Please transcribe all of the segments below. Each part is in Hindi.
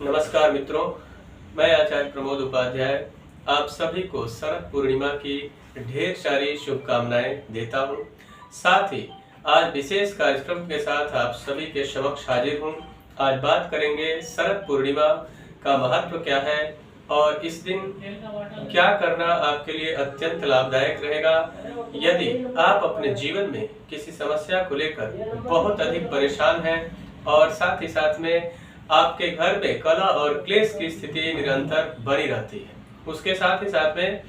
नमस्कार मित्रों, मैं आचार्य प्रमोद उपाध्याय आप सभी को शरद पूर्णिमा की ढेर सारी शुभकामनाएं देता हूं। साथ ही आज विशेष कार्यक्रम के साथ आप सभी के समक्ष हाजिर हूं। आज बात करेंगे शरद पूर्णिमा का महत्व क्या है और इस दिन क्या करना आपके लिए अत्यंत लाभदायक रहेगा। यदि आप अपने जीवन में किसी समस्या को लेकर बहुत अधिक परेशान हैं और साथ ही साथ में आपके घर में कलह और क्लेश की स्थिति निरंतर बनी रहती है, उसके साथ ही साथ में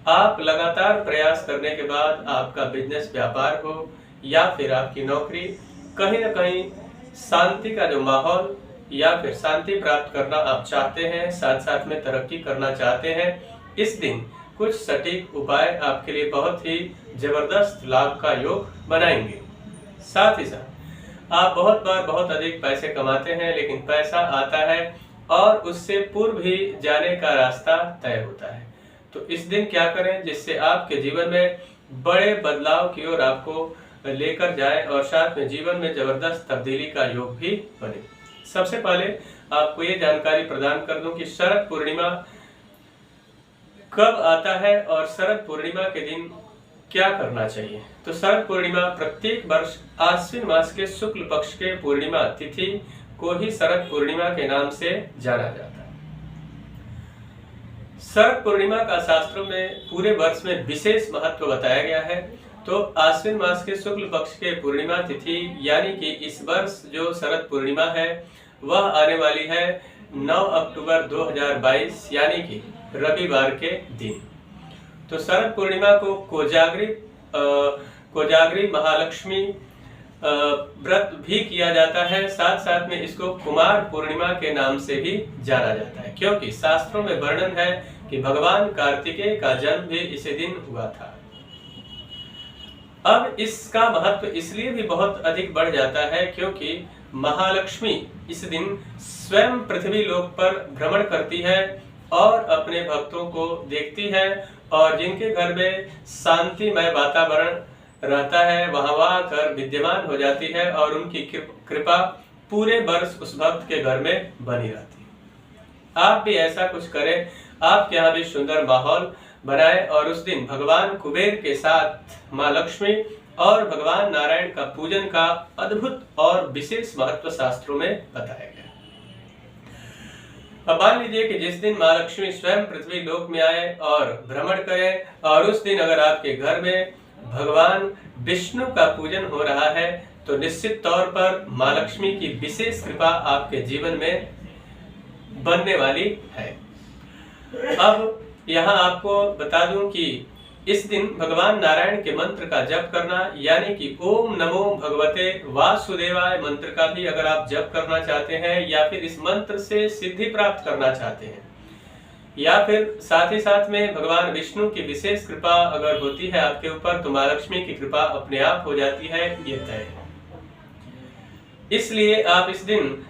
आप लगातार प्रयास करने के बाद आपका बिजनेस व्यापार हो या फिर आपकी नौकरी, कहीं न कहीं शांति का जो माहौल या फिर शांति प्राप्त करना आप चाहते हैं, साथ साथ में तरक्की करना चाहते हैं, इस दिन कुछ सटीक उपाय आपके लिए बहुत ही जबरदस्त लाभ का योग बनाएंगे। साथ ही साथ आप बहुत बार बहुत अधिक पैसे कमाते हैं, लेकिन पैसा आता है और उससे पूर्व ही जाने का रास्ता तय होता है। तो इस दिन क्या करें जिससे आपके जीवन में बड़े बदलाव की ओर आपको लेकर जाए और साथ में जीवन में जबरदस्त तब्दीली का योग भी बने। सबसे पहले आपको ये जानकारी प्रदान कर दूं कि शरद पूर्णिमा कब आता है और शरद पूर्णिमा के दिन क्या करना चाहिए। तो शरद पूर्णिमा प्रत्येक वर्ष आश्विन मास के शुक्ल पक्ष के पूर्णिमा तिथि को ही शरद पूर्णिमा के नाम से जाना जाता है। शरद पूर्णिमा का शास्त्रों में पूरे वर्ष में विशेष महत्व बताया गया है। तो आश्विन मास के शुक्ल पक्ष के पूर्णिमा तिथि यानी कि इस वर्ष जो शरद पूर्णिमा है वह आने वाली है 9 अक्टूबर 2022 यानी कि रविवार के दिन। तो शरद पूर्णिमा को कोजागरी महालक्ष्मी व्रत भी किया जाता है। साथ साथ में इसको कुमार पूर्णिमा के नाम से भी जाना जाता है, क्योंकि शास्त्रों में वर्णन है कि भगवान कार्तिकेय का जन्म भी इसी दिन हुआ था। अब इसका महत्व इसलिए भी बहुत अधिक बढ़ जाता है क्योंकि महालक्ष्मी इस दिन स्वयं पृथ्वी लोक पर भ्रमण करती है और अपने भक्तों को देखती है और जिनके घर में शांतिमय वातावरण रहता है वहां आकर विद्यमान हो जाती है और उनकी कृपा पूरे वर्ष उस भक्त के घर में बनी रहती है। आप भी ऐसा कुछ करें, आपके यहाँ भी सुंदर माहौल बनाएं और उस दिन भगवान कुबेर के साथ माँ लक्ष्मी और भगवान नारायण का पूजन का अद्भुत और विशेष महत्व शास्त्रों में बताया गया। अब मान लीजिए कि जिस दिन माँ लक्ष्मी स्वयं पृथ्वी लोक में आए और भ्रमण करें और उस दिन अगर आपके घर में भगवान विष्णु का पूजन हो रहा है तो निश्चित तौर पर माँ लक्ष्मी की विशेष कृपा आपके जीवन में बनने वाली है। अब यहाँ आपको बता दूं कि इस दिन भगवान नारायण के मंत्र का जप करना यानी कि ओम नमो भगवते वासुदेवाय मंत्र का भी अगर आप जप करना चाहते हैं या फिर इस मंत्र से सिद्धि प्राप्त करना चाहते हैं या फिर साथ ही साथ में भगवान विष्णु की विशेष कृपा अगर होती है आपके ऊपर तो माँ लक्ष्मी की कृपा अपने आप हो जाती है, ये तय है। इसलिए आप इस दिन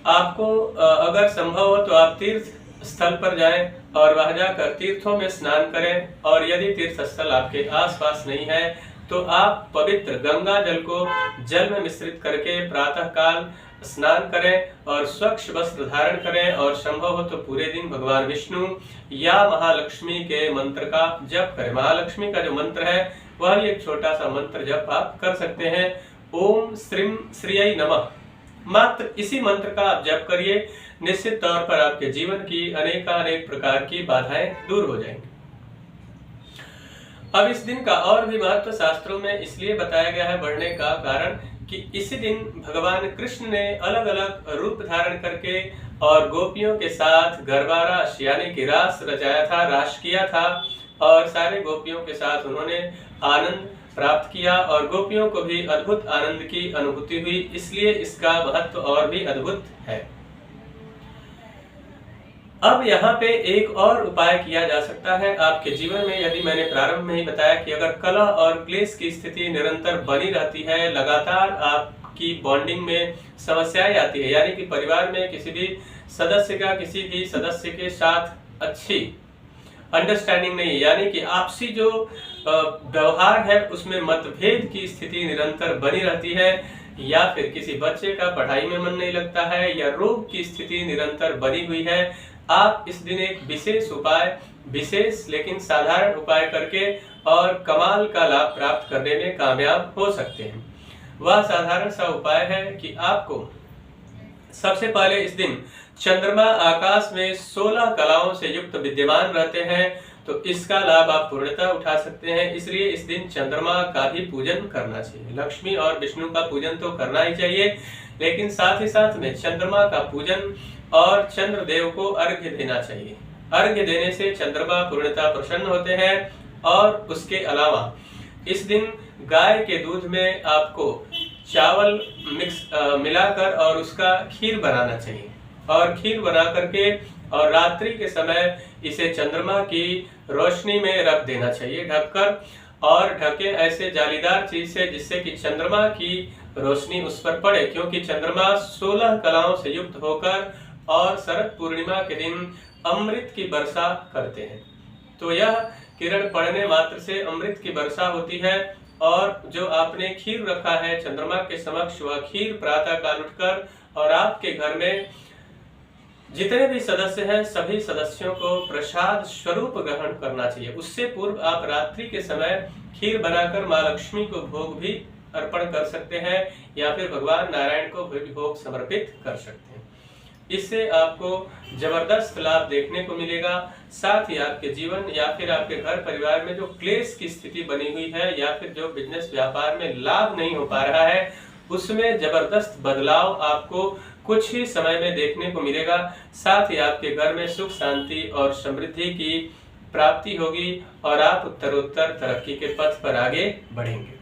आपको अगर संभव हो तो आप तीर्थ स्थल पर जाएं और वहां जाकर तीर्थों में स्नान करें और यदि तीर्थ स्थल आपके आसपास नहीं है तो आप पवित्र गंगा जल को जल में मिश्रित करके प्रातः काल स्नान करें और स्वच्छ वस्त्र धारण करें और संभव हो तो पूरे दिन भगवान विष्णु या महालक्ष्मी के मंत्र का जप करें। महालक्ष्मी का जो मंत्र है वह एक छोटा सा मंत्र जप आप कर सकते हैं, ओम श्रीम श्रीयै नमः। मात्र इसी मंत्र का आप जप करिए, निश्चित तौर पर आपके जीवन की अनेक प्रकार की बाधाएं दूर हो जाएंगी। अब इस दिन का और भी महत्व शास्त्रों में इसलिए बताया गया है बढ़ने का कारण कि इसी दिन भगवान कृष्ण ने अलग अलग रूप धारण करके और गोपियों के साथ गरबा रास यानी कि रास रचाया था, रास किया था और सारे गोपियों के साथ उन्होंने आनंद प्राप्त किया और गोपियों को भी अद्भुत आनंद की अनुभूति हुई, इसलिए इसका महत्व और भी अद्भुत है। अब यहाँ पे एक और उपाय किया जा सकता है आपके जीवन में। यदि मैंने प्रारंभ में ही बताया कि अगर कलह और क्लेश की स्थिति निरंतर बनी रहती है, लगातार आपकी बॉन्डिंग में समस्याएं आती है यानी कि परिवार में किसी भी सदस्य के साथ अच्छी अंडरस्टैंडिंग नहीं है यानी कि आपसी जो व्यवहार है उसमें मतभेद की स्थिति निरंतर बनी रहती है या फिर किसी बच्चे का पढ़ाई में मन नहीं लगता है या रोग की स्थिति निरंतर बनी हुई है, आप इस दिन एक विशेष उपाय, विशेष लेकिन साधारण उपाय करके और कमाल का लाभ प्राप्त करने में कामयाब हो सकते हैं। वह साधारण सा उपाय है कि आपको सबसे पहले इस दिन चंद्रमा आकाश में 16 कलाओं से युक्त विद्यमान रहते हैं, तो इसका लाभ आप पूर्णतः उठा सकते हैं। इसलिए इस दिन चंद्रमा का भी पूजन करना चाहिए। लक्ष्मी और विष्णु का पूजन तो करना ही चाहिए, लेकिन साथ ही साथ में चंद्रमा का पूजन और चंद्रदेव को अर्घ्य देना चाहिए। अर्घ्य देने से चंद्रमा पूर्णतः प्रसन्न होते हैं। और उसके अलावा इस दिन गाय के दूध में आपको चावल मिलाकर और उसका खीर बनाना चाहिए, और खीर बना करके और रात्रि के समय इसे चंद्रमा की रोशनी में रख देना चाहिए ढककर, और ढके ऐसे जालीदार चीज से जिससे कि चंद्रमा की रोशनी उस पर पड़े, क्योंकि चंद्रमा 16 कलाओं से युक्त होकर और शरद पूर्णिमा के दिन अमृत की वर्षा करते हैं। तो यह किरण पड़ने मात्र से अमृत की वर्षा होती है, और जो आपने खीर रखा है चंद्रमा के समक्ष, वह खीर प्रातः काल उठकर और आपके घर में जितने भी सदस्य हैं सभी सदस्यों को प्रसाद स्वरूप ग्रहण करना चाहिए। उससे पूर्व आप रात्रि के समय खीर बनाकर माँ लक्ष्मी को भोग भी अर्पण कर सकते हैं, या फिर भगवान नारायण को भी भोग समर्पित कर सकते हैं। इससे आपको जबरदस्त लाभ देखने को मिलेगा। साथ ही आपके जीवन या फिर आपके घर परिवार में जो क्लेश की स्थिति बनी हुई है या फिर जो बिजनेस व्यापार में लाभ नहीं हो पा रहा है, उसमें जबरदस्त बदलाव आपको कुछ ही समय में देखने को मिलेगा। साथ ही आपके घर में सुख शांति और समृद्धि की प्राप्ति होगी और आप उत्तरोत्तर तरक्की के पथ पर आगे बढ़ेंगे।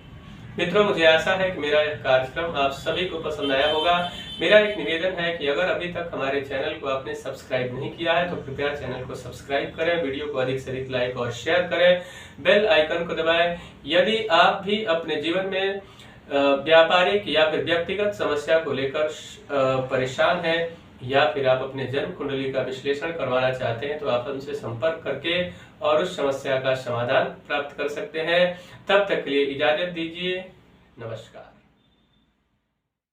मित्रों, मुझे आशा है कि मेरा यह कार्यक्रम आप सभी को पसंद आया होगा। मेरा एक निवेदन है कि अगर अभी तक हमारे चैनल को आपने सब्सक्राइब नहीं किया है तो कृपया चैनल को सब्सक्राइब करें, वीडियो को अधिक से अधिक लाइक और शेयर करें, बेल आइकन को दबाएं। यदि आप भी अपने जीवन में व्यापारिक या फिर व्यक्तिगत समस्या को लेकर परेशान हैं, या फिर आप अपने जन्म कुंडली का विश्लेषण करवाना चाहते हैं, तो आप हमसे संपर्क करके और उस समस्या का समाधान प्राप्त कर सकते हैं। तब तक के लिए इजाजत दीजिए। नमस्कार।